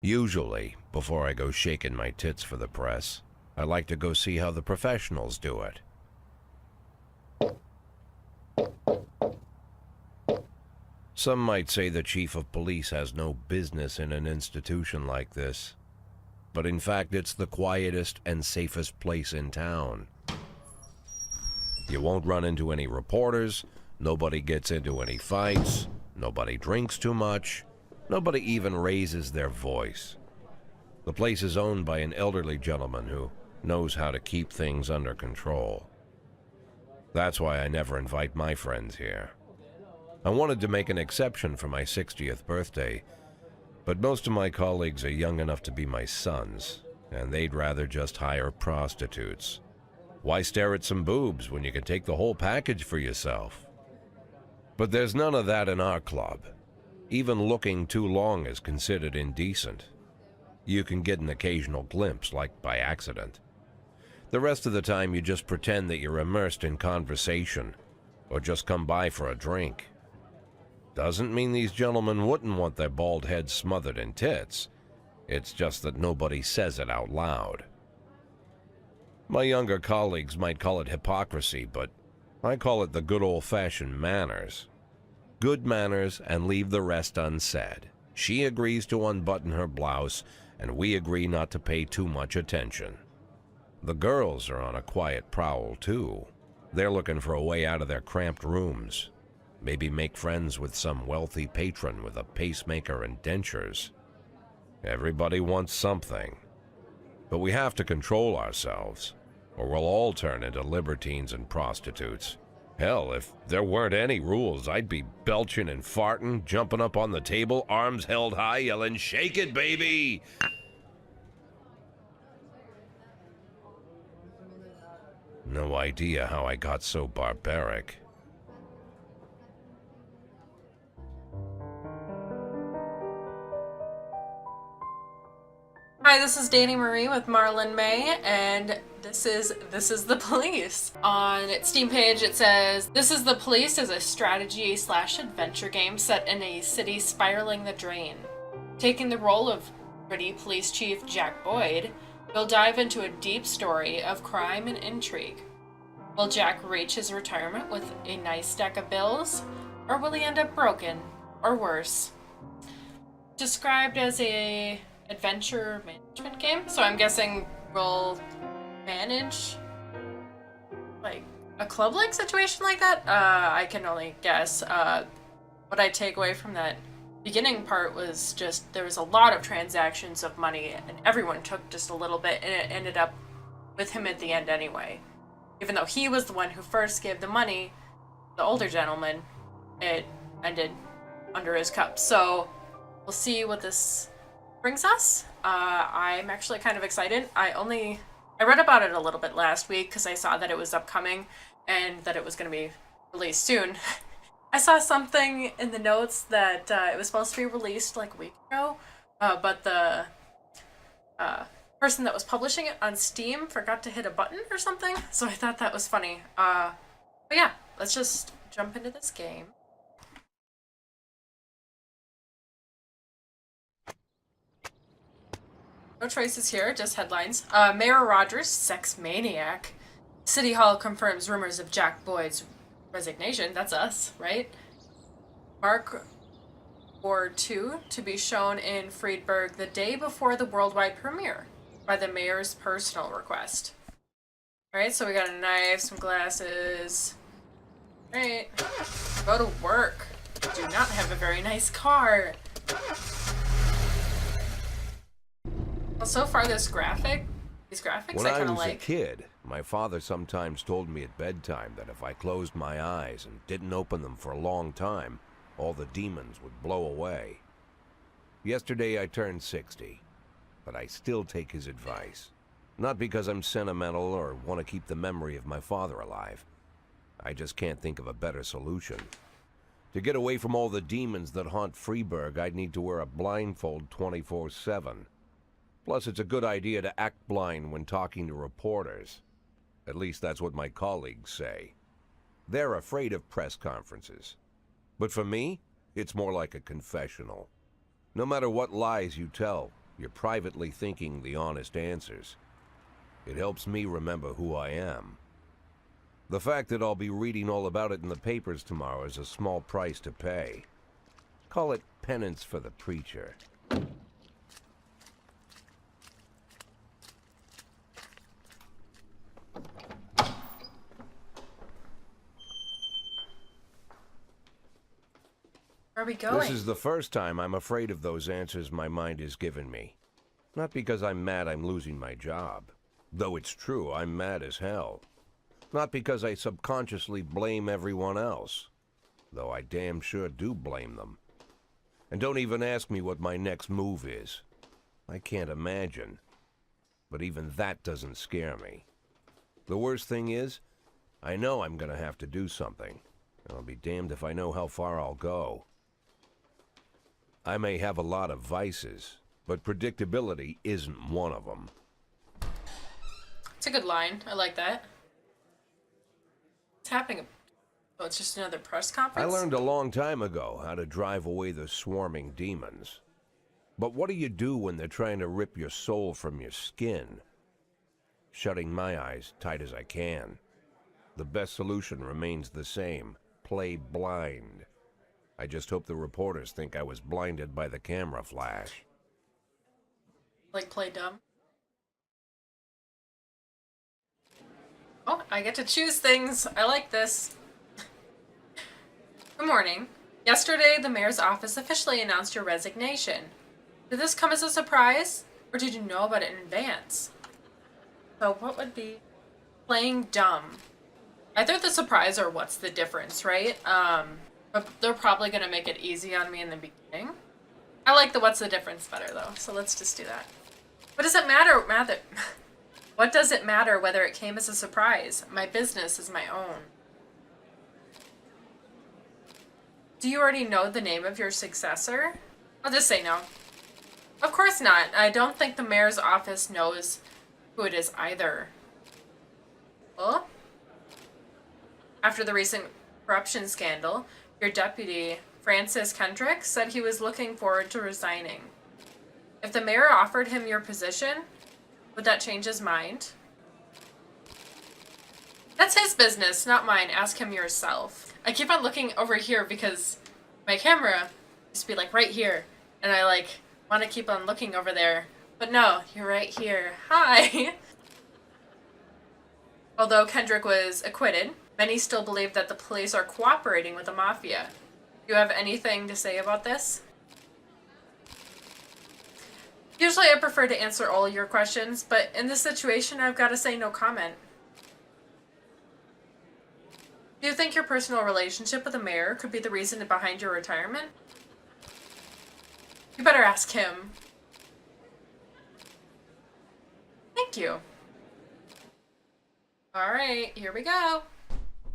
Usually, before I go shaking my tits for the press, I like to go see how the professionals do it. Some might say the chief of police has no business in an institution like this, but in fact it's the quietest and safest place in town. You won't run into any reporters, nobody gets into any fights, nobody drinks too much, nobody even raises their voice. The place is owned by an elderly gentleman who knows how to keep things under control. That's why I never invite my friends here. I wanted to make an exception for my 60th birthday, but most of my colleagues are young enough to be my sons, and they'd rather just hire prostitutes. Why stare at some boobs when you can take the whole package for yourself? But there's none of that in our club. Even looking too long is considered indecent. You can get an occasional glimpse, like by accident. The rest of the time you just pretend that you're immersed in conversation, or just come by for a drink. Doesn't mean these gentlemen wouldn't want their bald heads smothered in tits. It's just that nobody says it out loud. My younger colleagues might call it hypocrisy, but I call it the good old-fashioned manners. Good manners and leave the rest unsaid. She agrees to unbutton her blouse, and we agree not to pay too much attention. The girls are on a quiet prowl, too. They're looking for a way out of their cramped rooms. Maybe make friends with some wealthy patron with a pacemaker and dentures. Everybody wants something. But we have to control ourselves, or we'll all turn into libertines and prostitutes. Hell, if there weren't any rules, I'd be belching and farting, jumping up on the table, arms held high, yelling, "Shake it, baby!" No idea how I got so barbaric. Hi, this is Danny Marie with Marlynmay, and this is the Police. On its Steam page, it says, "This is the Police" is a strategy/adventure game set in a city spiraling the drain. Taking the role of gritty police chief Jack Boyd, you'll dive into a deep story of crime and intrigue. Will Jack reach his retirement with a nice stack of bills, or will he end up broken, or worse? Described as a adventure management game, so I'm guessing we'll manage like a club-like situation like that. I can only guess. What I take away from that beginning part was just there was a lot of transactions of money, and everyone took just a little bit, and it ended up with him at the end anyway. Even though he was the one who first gave the money, the older gentleman, it ended under his cup. So we'll see what this brings us. I'm actually kind of excited. I read about it a little bit last week because I saw that it was upcoming and that it was going to be released soon. I saw something in the notes that it was supposed to be released like a week ago, but the person that was publishing it on Steam forgot to hit a button or something, so I thought that was funny. But yeah, let's just jump into this game. No choices here, just headlines. Mayor Rogers, sex maniac. City Hall confirms rumors of Jack Boyd's resignation. That's us, right? Mark War 2 to be shown in Friedberg the day before the worldwide premiere by the mayor's personal request. Alright, so we got a knife, some glasses. Alright, go to work. Do not have a very nice car. Well, so far these graphics When I I kind of was like. a kid, my father sometimes told me at bedtime that if I closed my eyes and didn't open them for a long time, all the demons would blow away. Yesterday I turned 60, but I still take his advice. Not because I'm sentimental or want to keep the memory of my father alive. I just can't think of a better solution. To get away from all the demons that haunt Freeburg, I'd need to wear a blindfold 24/7. Plus, it's a good idea to act blind when talking to reporters. At least that's what my colleagues say. They're afraid of press conferences. But for me, it's more like a confessional. No matter what lies you tell, You're privately thinking the honest answers. It helps me remember who I am. The fact that I'll be reading all about it in the papers tomorrow is a small price to pay. Call it penance for the preacher. Where are we going? This is the first time I'm afraid of those answers my mind has given me. Not because I'm mad I'm losing my job. Though it's true, I'm mad as hell. Not because I subconsciously blame everyone else. Though I damn sure do blame them. And don't even ask me what my next move is. I can't imagine. But even that doesn't scare me. The worst thing is, I know I'm gonna have to do something. I'll be damned if I know how far I'll go. I may have a lot of vices, but predictability isn't one of them. It's a good line. I like that. What's happening? Oh, it's just another press I conference? learned a long time ago how to drive away the swarming demons. But what do you do when they're trying to rip your soul from your skin? Shutting my eyes tight as I can. The best solution remains the same. Play blind. I just hope the reporters think I was blinded by the camera flash. Like play dumb? Oh, I get to choose things. I like this. Good morning. Yesterday, the mayor's office officially announced your resignation. Did this come as a surprise, or did you know about it in advance? So what would be playing dumb? Either the surprise or what's the difference, right? But they're probably going to make it easy on me in the beginning. I like the what's the difference better, though, so let's just do that. What does it matter? What does it matter whether it came as a surprise? My business is my own. Do you already know the name of your successor? I'll just say no. Of course not. I don't think the mayor's office knows who it is either. Well, after the recent corruption scandal, your deputy, Francis Kendrick, said he was looking forward to resigning. If the mayor offered him your position, would that change his mind? That's his business, not mine. Ask him yourself. I keep on looking over here because my camera used to be like right here. And I like want to keep on looking over there. But no, you're right here. Hi! Although Kendrick was acquitted, many still believe that the police are cooperating with the mafia. Do you have anything to say about this? Usually I prefer to answer all your questions, but in this situation I've got to say no comment. Do you think your personal relationship with the mayor could be the reason behind your retirement? You better ask him. Thank you. Alright, here we go.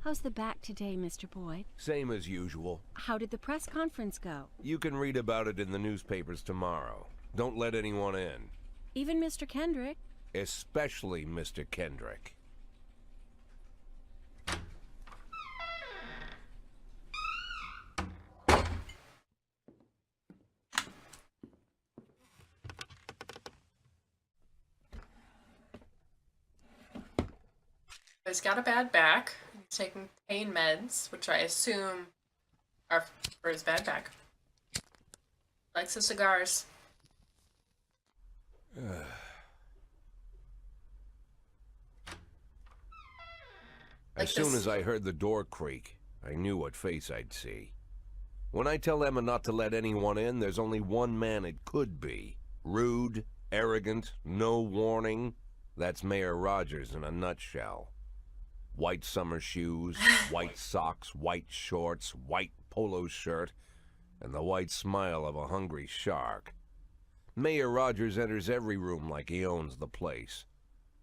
How's the back today, Mr. Boyd? Same as usual. How did the press conference go? You can read about it in the newspapers tomorrow. Don't let anyone in. Even Mr. Kendrick? Especially Mr. Kendrick. He's got a bad back. He's taking pain meds, which I assume are for his bad back. Likes his cigars. As soon as I heard the door creak, I knew what face I'd see. When I tell Emma not to let anyone in, there's only one man it could be. Rude, arrogant, no warning. That's Mayor Rogers in a nutshell. White summer shoes, white socks, white shorts, white polo shirt, and the white smile of a hungry shark. Mayor Rogers enters every room like he owns the place.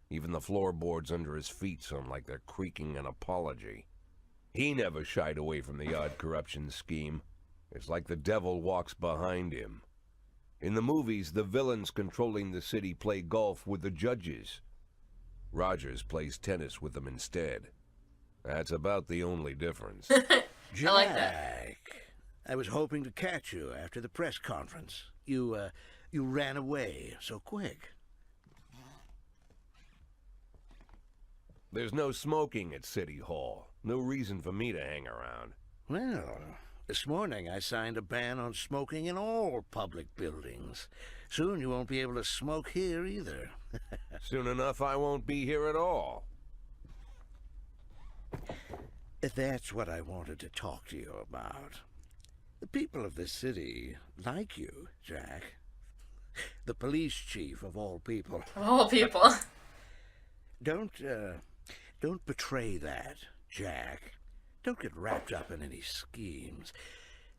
Even the floorboards under his feet sound like they're creaking an apology. He never shied away from the odd corruption scheme. It's like the devil walks behind him. In the movies, the villains controlling the city play golf with the judges. Rogers plays tennis with them instead. That's about the only difference. I like that. I was hoping to catch you after the press conference. You you ran away so quick? There's no smoking at City Hall. No reason for me to hang around. Well, this morning I signed a ban on smoking in all public buildings. Soon you won't be able to smoke here either. Soon enough, I won't be here at all. That's what I wanted to talk to you about. The people of this city like you, Jack. The police chief of all people. Of all people. Don't betray that, Jack. Don't get wrapped up in any schemes.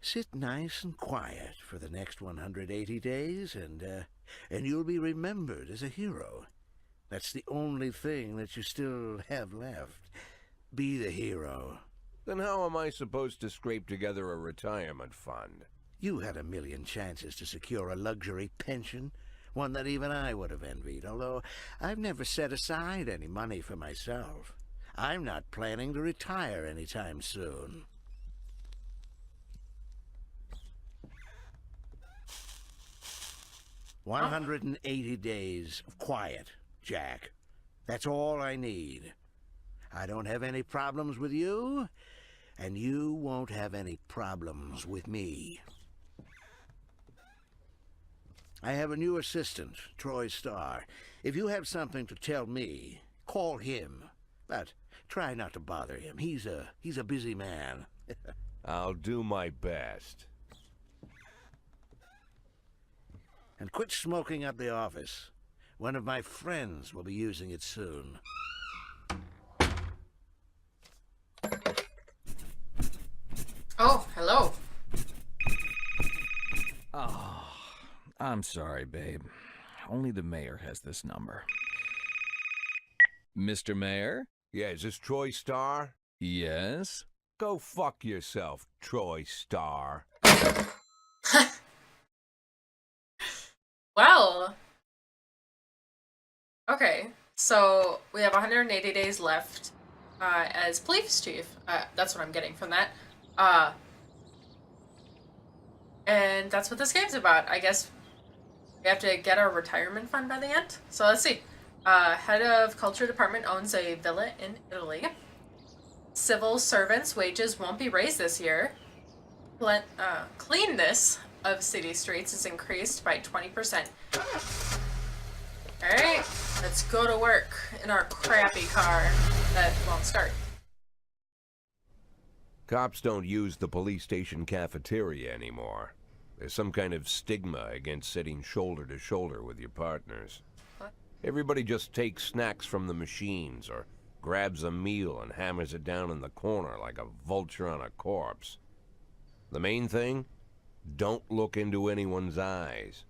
Sit nice and quiet for the next 180 days, and you'll be remembered as a hero. That's the only thing that you still have left. Be the hero. Then how am I supposed to scrape together a retirement fund? You had a million chances to secure a luxury pension, one that even I would have envied, although I've never set aside any money for myself. I'm not planning to retire anytime soon. Oh. 180 days of quiet, Jack. That's all I need. I don't have any problems with you, and you won't have any problems with me. I have a new assistant, Troy Starr. If you have something to tell me, call him. But try not to bother him. He's a busy man. I'll do my best. And quit smoking up the office. One of my friends will be using it soon. Oh, hello. Oh, I'm sorry, babe. Only the mayor has this number. Mr. Mayor? Yeah, is this Troy Starr? Yes? Go fuck yourself, Troy Starr. Well. Okay, so we have 180 days left as police chief. That's what I'm getting from that. And that's what this game's about. I guess we have to get our retirement fund by the end. So let's see. Head of culture department owns a villa in Italy. Civil servants' wages won't be raised this year. Cleanness of city streets is increased by 20%. Alright, let's go to work in our crappy car that won't start. Cops don't use the police station cafeteria anymore. There's some kind of stigma against sitting shoulder to shoulder with your partners. What? Everybody just takes snacks from the machines or grabs a meal and hammers it down in the corner like a vulture on a corpse. The main thing? Don't look into anyone's eyes.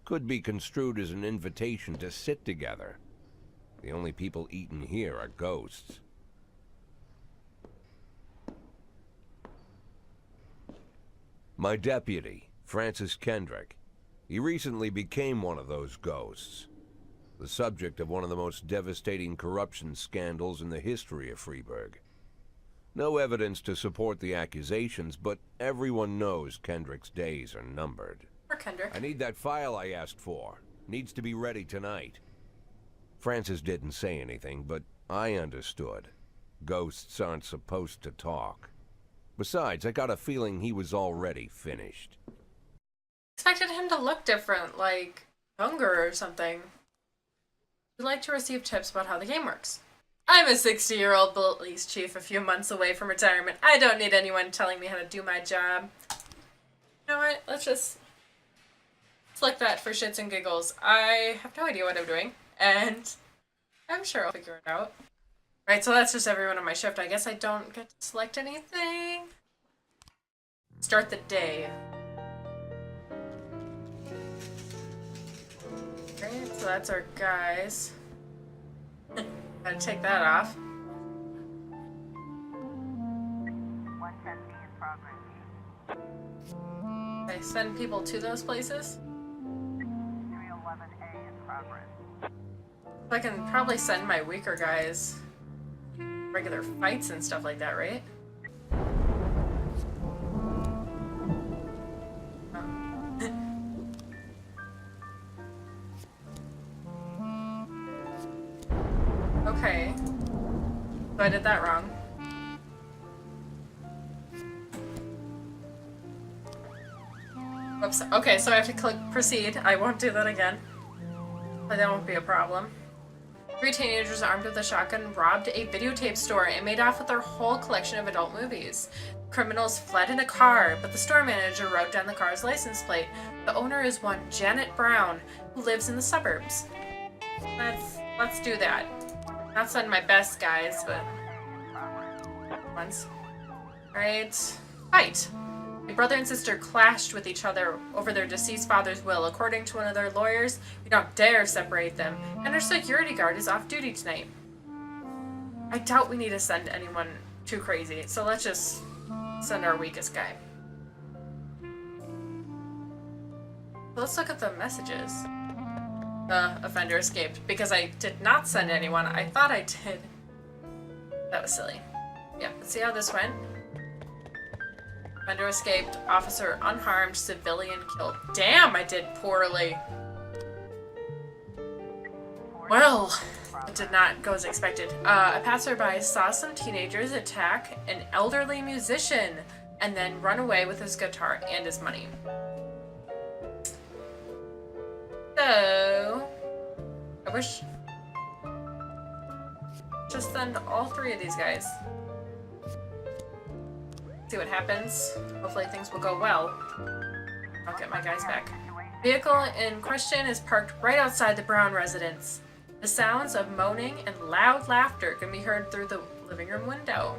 Could be construed as an invitation to sit together. The only people eating here are ghosts. My deputy, Francis Kendrick. He recently became one of those ghosts. The subject of one of the most devastating corruption scandals in the history of Freeburg. No evidence to support the accusations, but everyone knows Kendrick's days are numbered. Or Kendrick. I need that file I asked for. Needs to be ready tonight. Francis didn't say anything, but I understood. Ghosts aren't supposed to talk. Besides, I got a feeling he was already finished. Expected him to look different, like younger or something. We'd like to receive tips about how the game works. I'm a 60-year-old police chief a few months away from retirement. I don't need anyone telling me how to do my job. You know what? Let's just flick that for shits and giggles. I have no idea what I'm doing, and I'm sure I'll figure it out. Right, so that's just everyone on my shift. I guess I don't get to select anything. Start the day. Right, so that's our guys. Gotta take that off. 110B in progress. Okay, send people to those places. 311A in progress. I can probably send my weaker guys regular fights and stuff like that, right? Okay. So I did that wrong. Whoops. Okay, so I have to click proceed. I won't do that again. But that won't be a problem. 3 teenagers armed with a shotgun robbed a videotape store and made off with their whole collection of adult movies. Criminals fled in a car, but the store manager wrote down the car's license plate. The owner is one Janet Brown, who lives in the suburbs. Let's do that. Not send my best guys, but ones. Alright. Fight! A brother and sister clashed with each other over their deceased father's will. According to one of their lawyers, we don't dare separate them, and our security guard is off duty tonight. I doubt we need to send anyone too crazy, so let's just send our weakest guy. Let's look at the messages. The offender escaped because I did not send anyone. I thought I did. That was silly. Yeah, let's see how this went. Offender escaped, officer unharmed, civilian killed. Damn, I did poorly. Well, it did not go as expected. A passerby saw some teenagers attack an elderly musician and then run away with his guitar and his money. So, I wish just send all 3 of these guys. See what happens. Hopefully things will go well. I'll get my guys back. Vehicle in question is parked right outside the Brown residence. The sounds of moaning and loud laughter can be heard through the living room window.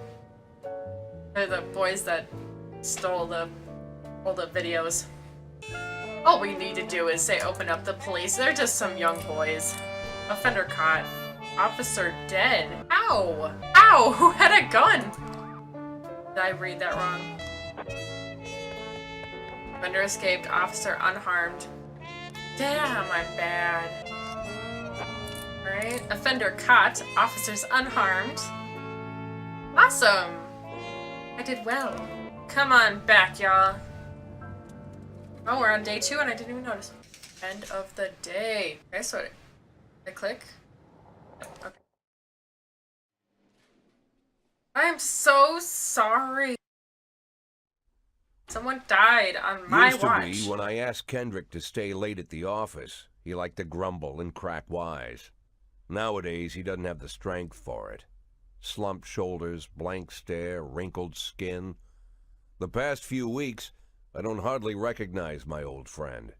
They're the boys that stole all the videos. All we need to do is say open up the police. They're just some young boys. Offender caught. Officer dead. Ow! Ow! Who had a gun? Did I read that wrong? Offender escaped. Officer unharmed. Damn, I'm bad. Alright. Offender caught. Officers unharmed. Awesome! I did well. Come on back, y'all. Oh, we're on day 2 and I didn't even notice. End of the day. Okay, so I click. Okay. I'm so sorry. Someone died on my watch. Used to be when I asked Kendrick to stay late at the office. He liked to grumble and crack wise. Nowadays, he doesn't have the strength for it. Slumped shoulders, blank stare, wrinkled skin. The past few weeks, I don't hardly recognize my old friend.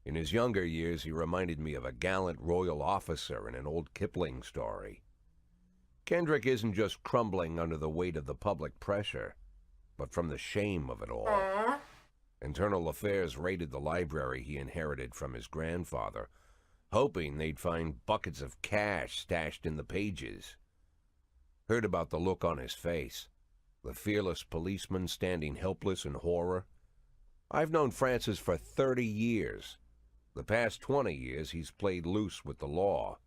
In his younger years, he reminded me of a gallant royal officer in an old Kipling story. Kendrick isn't just crumbling under the weight of the public pressure, but from the shame of it all. Aww. Internal Affairs raided the library he inherited from his grandfather, hoping they'd find buckets of cash stashed in the pages. Heard about the look on his face, the fearless policeman standing helpless in horror. I've known Francis for 30 years. The past 20 years he's played loose with the law.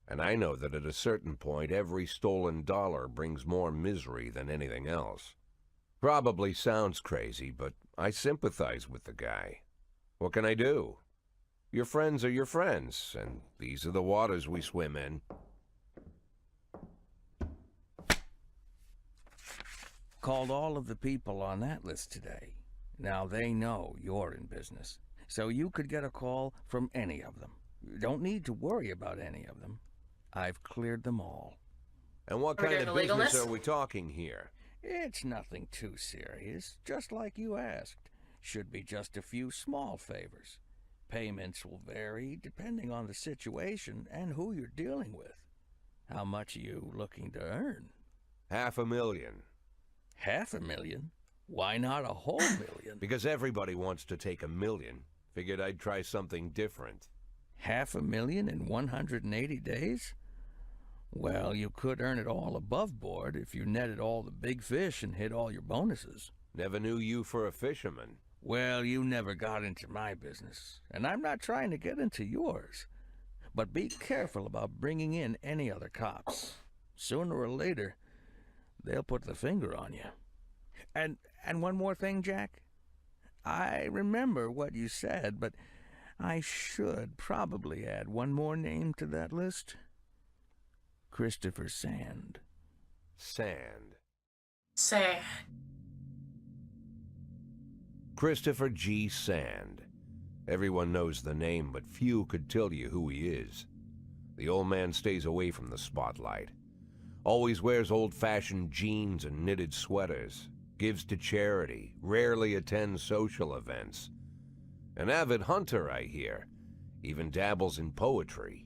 And I know that at a certain point every stolen dollar brings more misery than anything else. Probably sounds crazy, but I sympathize with the guy. What can I do? Your friends are your friends, and these are the waters we swim in. Called all of the people on that list today. Now they know you're in business, so you could get a call from any of them. You don't need to worry about any of them. I've cleared them all. And what kind of business are we talking here? It's nothing too serious, just like you asked. Should be just a few small favors. Payments will vary depending on the situation and who you're dealing with. How much are you looking to earn? $500,000. $500,000? Why not a whole million? Because everybody wants to take $1 million. Figured I'd try something different. $500,000 in 180 days? Well, you could earn it all above board if you netted all the big fish and hit all your bonuses. Never knew you for a fisherman. Well, you never got into my business, and I'm not trying to get into yours. But be careful about bringing in any other cops. Sooner or later, they'll put the finger on you. And one more thing, Jack. I remember what you said, but I should probably add one more name to that list. Christopher Sand. Sand. Say. Christopher G. Sand. Everyone knows the name, but few could tell you who he is. The old man stays away from the spotlight. Always wears old-fashioned jeans and knitted sweaters. Gives to charity. Rarely attends social events. An avid hunter, I hear. Even dabbles in poetry.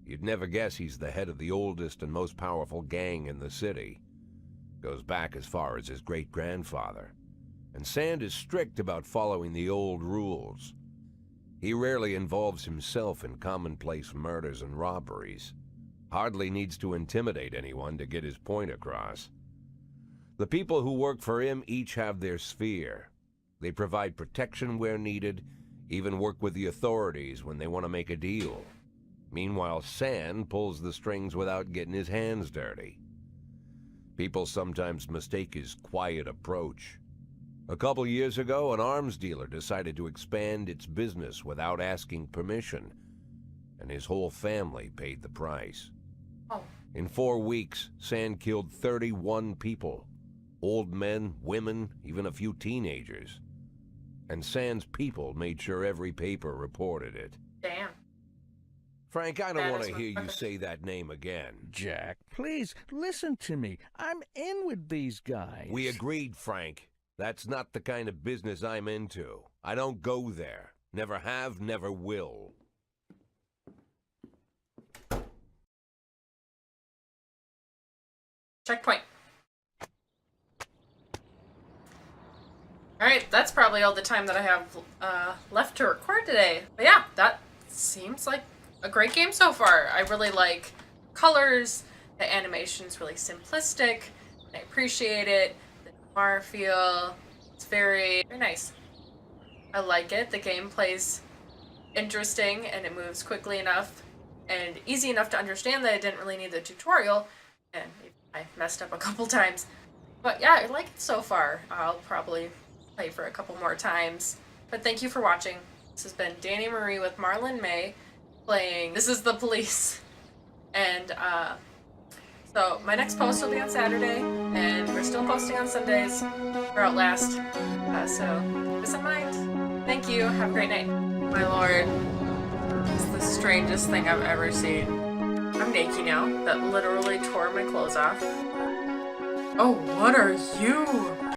You'd never guess he's the head of the oldest and most powerful gang in the city. Goes back as far as his great-grandfather. And Sand is strict about following the old rules. He rarely involves himself in commonplace murders and robberies. Hardly needs to intimidate anyone to get his point across. The people who work for him each have their sphere. They provide protection where needed, even work with the authorities when they want to make a deal. Meanwhile, Sand pulls the strings without getting his hands dirty. People sometimes mistake his quiet approach. A couple years ago, an arms dealer decided to expand its business without asking permission, and his whole family paid the price. Oh. In 4 weeks, Sand killed 31 people. Old men, women, even a few teenagers. And Sand's people made sure every paper reported it. Damn. Frank, I don't That want is to hear you motherfucker. say that name again. Jack, please, listen to me. I'm in with these guys. We agreed, Frank. That's not the kind of business I'm into. I don't go there. Never have, never will. Checkpoint. Alright, that's probably all the time that I have left to record today. But yeah, that seems like a great game so far. I really like colors, the animation's really simplistic, I appreciate it, the noir feel, it's very, very nice. I like it, the gameplay's interesting and it moves quickly enough and easy enough to understand that I didn't really need the tutorial, and I messed up a couple times. But yeah, I like it so far. I'll probably play for a couple more times. But thank you for watching. This has been Danny Marie with Marlynmay playing This Is the Police. And so my next post will be on Saturday, and we're still posting on Sundays for Outlast. So keep this in mind. Thank you. Have a great night. My lord, it's the strangest thing I've ever seen. I'm naked now. That literally tore my clothes off. Oh, what are you?